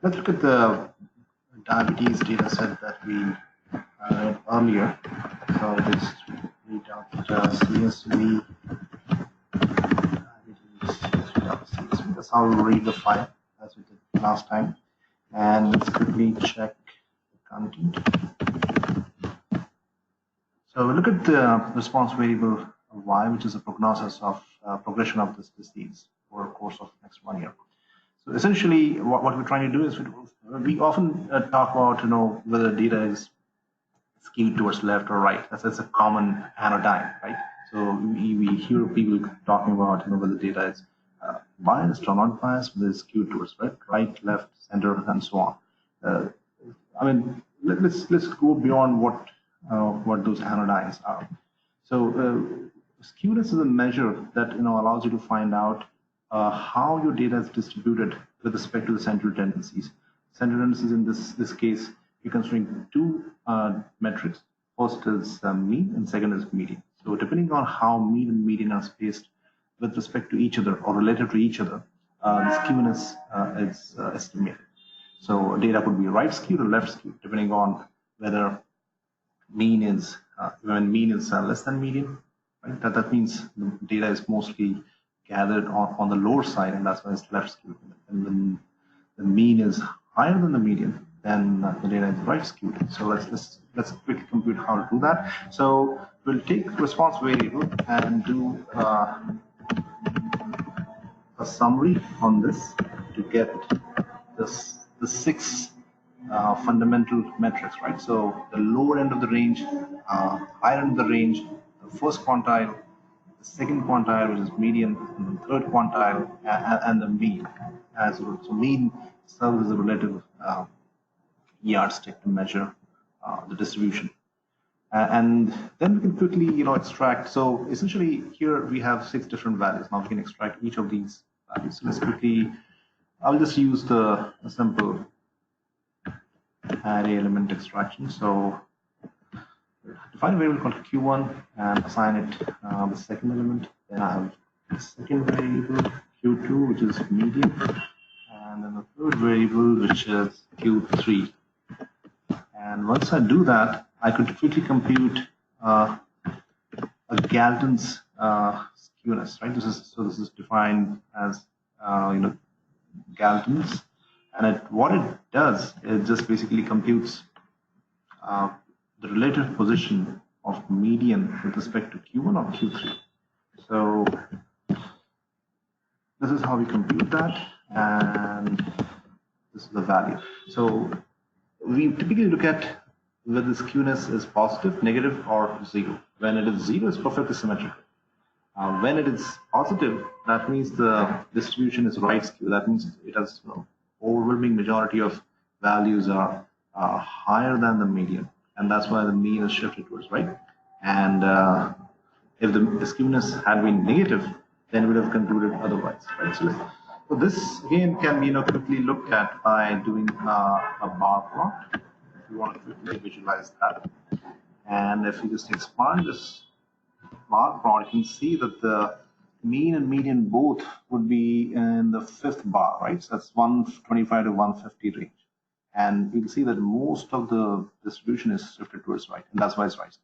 Let's look at the diabetes data set that we read earlier. So just read out CSV diabetes. That's how we read the file as we did last time. And let's quickly check the content. So we look at the response variable Y, which is a prognosis of progression of this disease over a course of next 1 year. So essentially, what we're trying to do is we often talk about whether data is skewed towards left or right. That's a common anodyne, right? So we hear people talking about whether data is biased or not biased, whether it's skewed towards right, left, center, and so on. I mean, let's go beyond what those anodynes are. So skewness is a measure that allows you to find out how your data is distributed with respect to the central tendencies. Central tendencies in this case, we're considering two metrics. First is mean, and second is median. So depending on how mean and median are spaced with respect to each other or related to each other, the skewness is estimated. So data could be right skewed or left skewed, depending on whether mean is less than median, right? That means the data is mostly gathered on the lower side, and that's why it's left skewed. And when the mean is higher than the median, then the data is right skewed. So let's quickly compute how to do that. So we'll take response variable and do a summary on this to get the six fundamental metrics, right? So the lower end of the range, higher end of the range, the first quantile, the second quantile, which is median, and the third quantile, and the mean as well. So mean serves as a relative yardstick to measure the distribution. And then we can quickly extract. So essentially here we have 6 different values. Now we can extract each of these values. So let's quickly, I'll just use a simple array element extraction. So define a variable called Q1 and assign it the second element. Then I have the second variable Q2, which is median, and then the third variable, which is Q3. And once I do that, I could quickly compute a Galton's skewness, right? This is defined as Galton's, and what it does is just basically computes the relative position of median with respect to Q1 or Q3. So this is how we compute that, and this is the value. So we typically look at whether the skewness is positive, negative, or 0. When it is 0, it's perfectly symmetrical. When it is positive, that means the distribution is right skewed. That means it has overwhelming majority of values are higher than the median, and that's why the mean is shifted towards right. And if the skewness had been negative, then we would have concluded otherwise, right? So this again can be quickly looked at by doing a bar plot. If you want to quickly visualize that, and if you just expand this bar plot, you can see that the mean and median both would be in the 5th bar, right? So that's 125 to 150 range, and you can see that most of the distribution is shifted towards right, and that's why it's right.